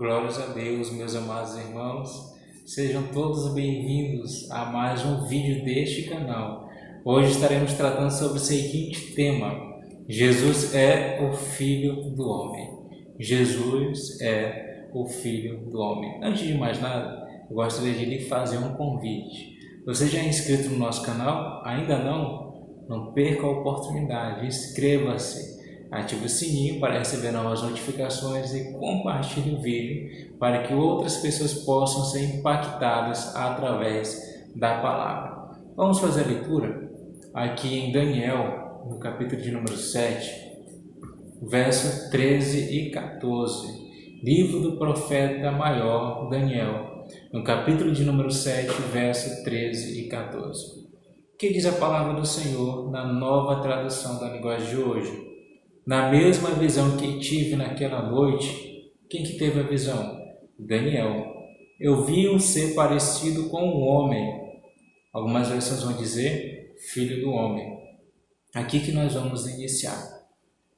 Glórias a Deus, meus amados irmãos. Sejam todos bem-vindos a mais um vídeo deste canal. Hoje estaremos tratando sobre o seguinte tema: Jesus é o Filho do Homem. Jesus é o Filho do Homem. Antes de mais nada, eu gostaria de lhe fazer um convite. Você já é inscrito no nosso canal? Ainda não? Não perca a oportunidade, inscreva-se. Ative o sininho para receber novas notificações e compartilhe o vídeo para que outras pessoas possam ser impactadas através da palavra. Vamos fazer a leitura aqui em Daniel, no capítulo de número 7, verso 13 e 14. Livro do profeta maior Daniel, no capítulo de número 7, verso 13 e 14. O que diz a palavra do Senhor na nova tradução da linguagem de hoje? Na mesma visão que tive naquela noite, quem que teve a visão? Daniel. Eu vi um ser parecido com um homem. Algumas versões vão dizer filho do homem. Aqui que nós vamos iniciar.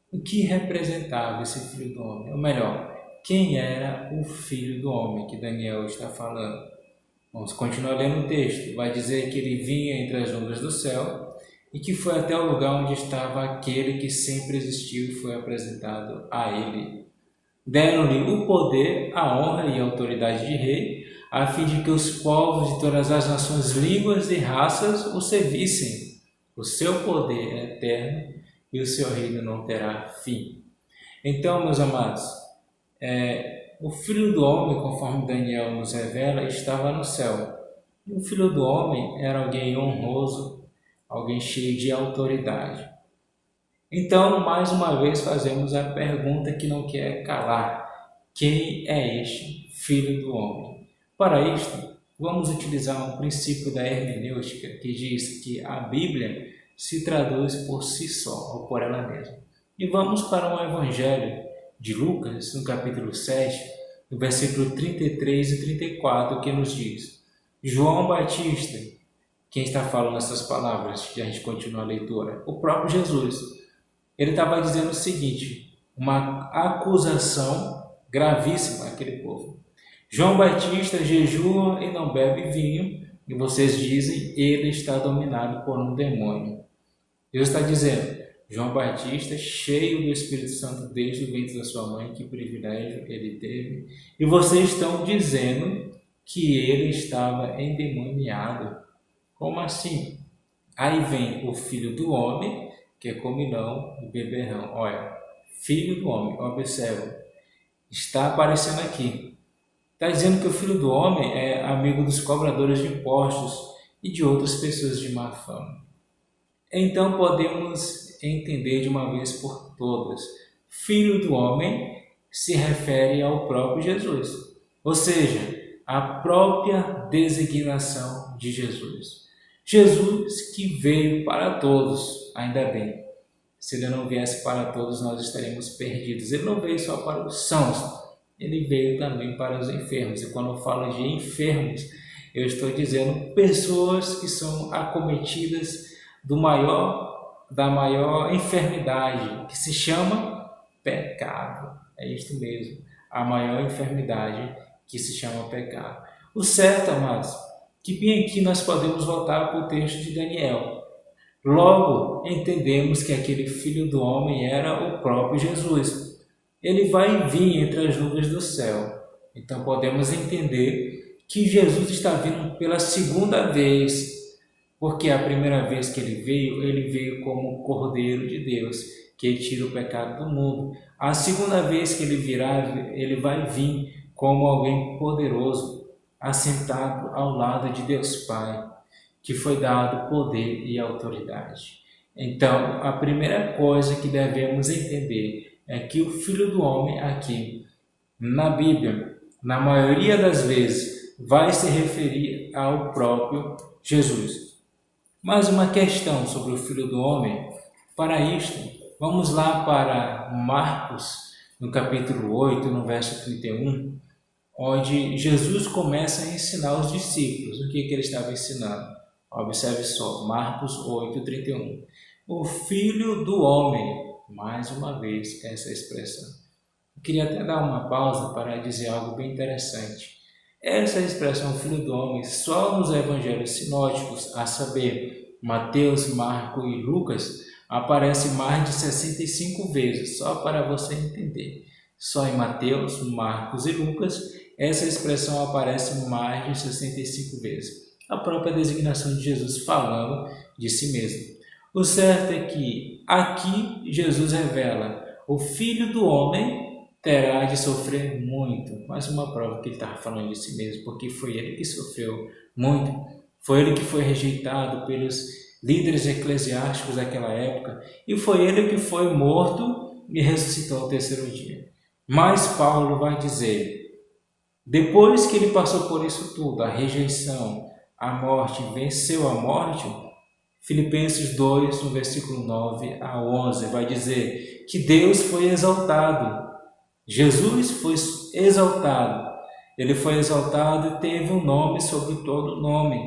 O que representava esse filho do homem? Ou melhor, quem era o filho do homem que Daniel está falando? Vamos continuar lendo o texto. Vai dizer que ele vinha entre as nuvens do céu e que foi até o lugar onde estava aquele que sempre existiu e foi apresentado a ele. Deram-lhe o poder, a honra e a autoridade de rei, a fim de que os povos de todas as nações, línguas e raças o servissem. O seu poder é eterno e o seu reino não terá fim. Então, meus amados, o Filho do Homem, conforme Daniel nos revela, estava no céu. E o Filho do Homem era alguém honroso, alguém cheio de autoridade. Então, mais uma vez, fazemos a pergunta que não quer calar: quem é este Filho do Homem? Para isto, vamos utilizar um princípio da hermenêutica que diz que a Bíblia se traduz por si só, ou por ela mesma. E vamos para o Evangelho de Lucas, no capítulo 7, no versículo 33 e 34, que nos diz: João Batista. Quem está falando essas palavras, que a gente continua a leitura? O próprio Jesus. Ele estava dizendo o seguinte, uma acusação gravíssima àquele povo. João Batista jejua e não bebe vinho, e vocês dizem, ele está dominado por um demônio. Deus está dizendo, João Batista, cheio do Espírito Santo desde o ventre da sua mãe, que privilégio ele teve, e vocês estão dizendo que ele estava endemoniado. Como assim? Aí vem o Filho do Homem, que é comilão e beberrão. Olha, Filho do Homem, observa, está aparecendo aqui. Está dizendo que o Filho do Homem é amigo dos cobradores de impostos e de outras pessoas de má fama. Então podemos entender de uma vez por todas, Filho do Homem se refere ao próprio Jesus, ou seja, a própria designação de Jesus. Jesus que veio para todos, ainda bem. Se ele não viesse para todos, nós estaríamos perdidos. Ele não veio só para os sãos, ele veio também para os enfermos. E quando eu falo de enfermos, eu estou dizendo pessoas que são acometidas da maior enfermidade, que se chama pecado. É isto mesmo, a maior enfermidade que se chama pecado. O certo, amados, que bem aqui nós podemos voltar para o texto de Daniel. Logo, entendemos que aquele Filho do Homem era o próprio Jesus. Ele vai vir entre as nuvens do céu. Então podemos entender que Jesus está vindo pela segunda vez, porque a primeira vez que ele veio como o Cordeiro de Deus, que tira o pecado do mundo. A segunda vez que ele virá, ele vai vir como alguém poderoso, assentado ao lado de Deus Pai, que foi dado poder e autoridade. Então, a primeira coisa que devemos entender é que o Filho do Homem aqui, na Bíblia, na maioria das vezes, vai se referir ao próprio Jesus. Mais uma questão sobre o Filho do Homem. Para isto, vamos lá para Marcos, no capítulo 8, no verso 31, onde Jesus começa a ensinar os discípulos. O que ele estava ensinando? Observe só, Marcos 8, 31. O Filho do Homem, mais uma vez essa expressão. queria até dar uma pausa para dizer algo bem interessante. Essa expressão Filho do Homem, só nos evangelhos sinóticos, a saber, Mateus, Marcos e Lucas, aparece mais de 65 vezes, só para você entender. Só em Mateus, Marcos e Lucas, essa expressão aparece mais de 65 vezes. A própria designação de Jesus falando de si mesmo. O certo é que aqui Jesus revela: o Filho do Homem terá de sofrer muito. Mais uma prova que ele estava falando de si mesmo, porque foi ele que sofreu muito. Foi ele que foi rejeitado pelos líderes eclesiásticos daquela época, e foi ele que foi morto e ressuscitou ao terceiro dia. Mas Paulo vai dizer, depois que ele passou por isso tudo, a rejeição, a morte, venceu a morte, Filipenses 2, no versículo 9 a 11, vai dizer que Deus foi exaltado. Jesus foi exaltado. Ele foi exaltado e teve um nome sobre todo nome,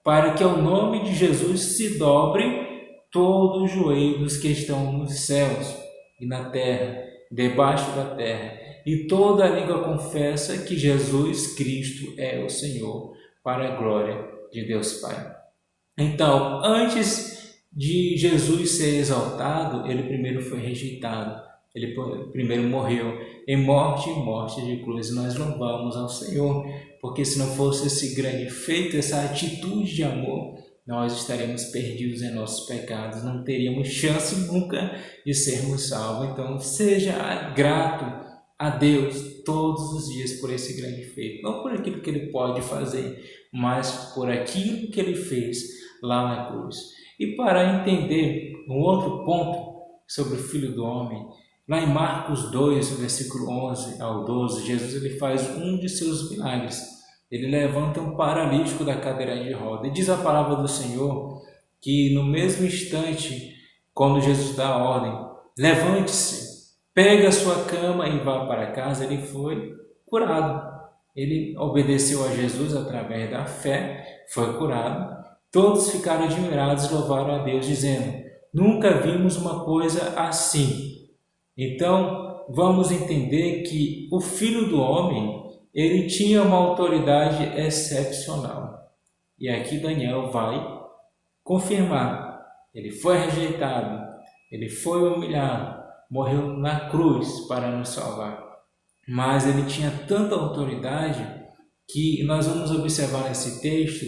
para que ao nome de Jesus se dobre todos os joelhos que estão nos céus e na terra, debaixo da terra, e toda a língua confessa que Jesus Cristo é o Senhor, para a glória de Deus Pai. Então, antes de Jesus ser exaltado, ele primeiro foi rejeitado. Ele primeiro morreu em morte e morte de cruz. Nós louvamos ao Senhor, porque se não fosse esse grande feito, essa atitude de amor, nós estaríamos perdidos em nossos pecados, não teríamos chance nunca de sermos salvos. Então, seja grato a Deus todos os dias por esse grande feito, não por aquilo que Ele pode fazer, mas por aquilo que Ele fez lá na cruz. E para entender um outro ponto sobre o Filho do Homem, lá em Marcos 2, versículo 11 ao 12, Jesus ele faz um de seus milagres. Ele levanta um paralítico da cadeira de roda. E diz a palavra do Senhor que no mesmo instante, quando Jesus dá a ordem, levante-se, pegue a sua cama e vá para casa, ele foi curado. Ele obedeceu a Jesus através da fé, foi curado. Todos ficaram admirados e louvaram a Deus, dizendo: nunca vimos uma coisa assim. Então, vamos entender que o Filho do Homem, ele tinha uma autoridade excepcional. E aqui Daniel vai confirmar. Ele foi rejeitado, ele foi humilhado, morreu na cruz para nos salvar. Mas ele tinha tanta autoridade que nós vamos observar nesse texto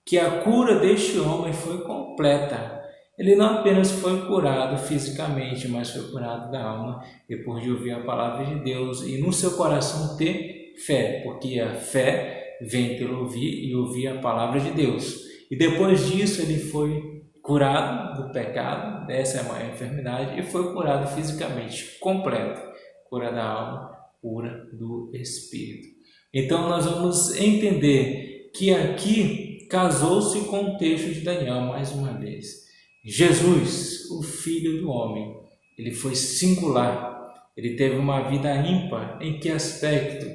que a cura deste homem foi completa. Ele não apenas foi curado fisicamente, mas foi curado da alma, depois de ouvir a palavra de Deus e no seu coração ter fé, porque a fé vem pelo ouvir e ouvir a palavra de Deus. E depois disso ele foi curado do pecado, dessa é a maior enfermidade, e foi curado fisicamente, completo, cura da alma, cura do espírito. Então nós vamos entender que aqui casou-se com o texto de Daniel mais uma vez. Jesus, o Filho do Homem, ele foi singular, ele teve uma vida ímpar. Em que aspecto?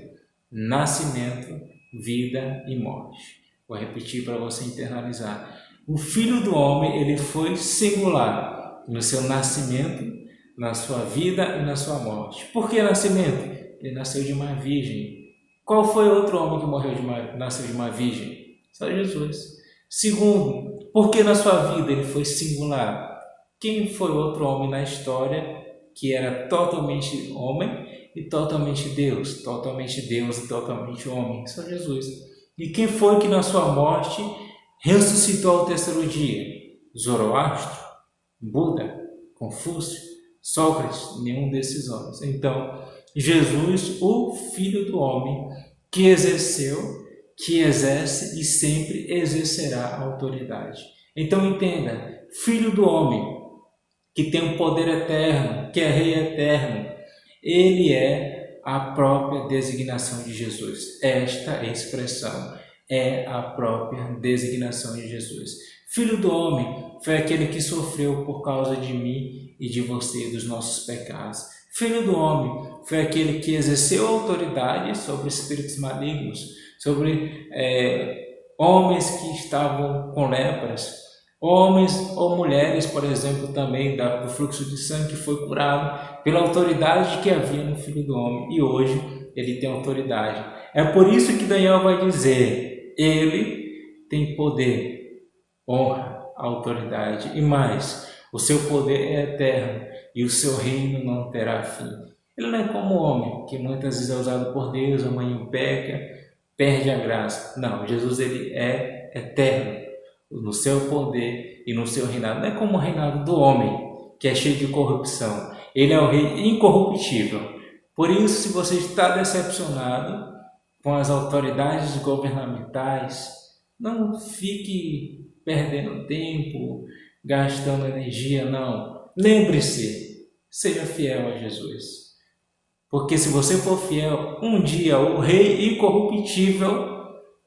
Nascimento, vida e morte. Vou repetir para você internalizar. O Filho do Homem, ele foi singular no seu nascimento, na sua vida e na sua morte. Por que nascimento? Ele nasceu de uma virgem. Qual foi outro homem que nasceu de uma virgem? Só Jesus. Segundo, porque na sua vida ele foi singular. Quem foi outro homem na história que era totalmente homem e totalmente Deus e totalmente homem? Só Jesus. E quem foi que na sua morte ressuscitou ao terceiro dia? Zoroastro, Buda, Confúcio, Sócrates? Nenhum desses homens. Então, Jesus, o Filho do Homem, que exerceu, que exerce e sempre exercerá a autoridade. Então entenda, Filho do Homem, que tem um poder eterno, que é Rei eterno, ele é a própria designação de Jesus. Esta expressão é a própria designação de Jesus. Filho do Homem foi aquele que sofreu por causa de mim e de você, dos nossos pecados. Filho do Homem foi aquele que exerceu autoridade sobre espíritos malignos, sobre homens que estavam com lepras, Homens ou mulheres, por exemplo, também do fluxo de sangue, que foi curado pela autoridade que havia no Filho do Homem, e hoje ele tem autoridade. É por isso que Daniel vai dizer: ele tem poder, honra, autoridade, e mais, o seu poder é eterno e o seu reino não terá fim. Ele não é como o homem, que muitas vezes é usado por Deus, amanhã peca, perde a graça. Não, Jesus ele é eterno no seu poder e no seu reinado. Não é como o reinado do homem, que é cheio de corrupção. Ele é o rei incorruptível. Por isso, se você está decepcionado com as autoridades governamentais, não fique perdendo tempo, gastando energia, não. Lembre-se, seja fiel a Jesus. Porque se você for fiel, um dia o rei incorruptível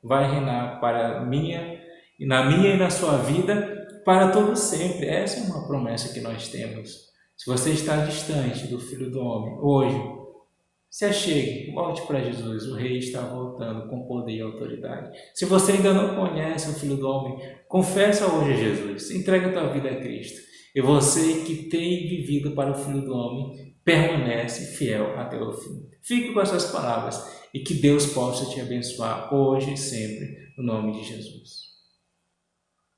vai reinar na minha e na sua vida para todo sempre. Essa é uma promessa que nós temos. Se você está distante do Filho do Homem, hoje, se achegue, volte para Jesus. O Rei está voltando com poder e autoridade. Se você ainda não conhece o Filho do Homem, confessa hoje a Jesus. Entrega a tua vida a Cristo. E você que tem vivido para o Filho do Homem, permanece fiel até o fim. Fique com essas palavras e que Deus possa te abençoar hoje e sempre, no nome de Jesus.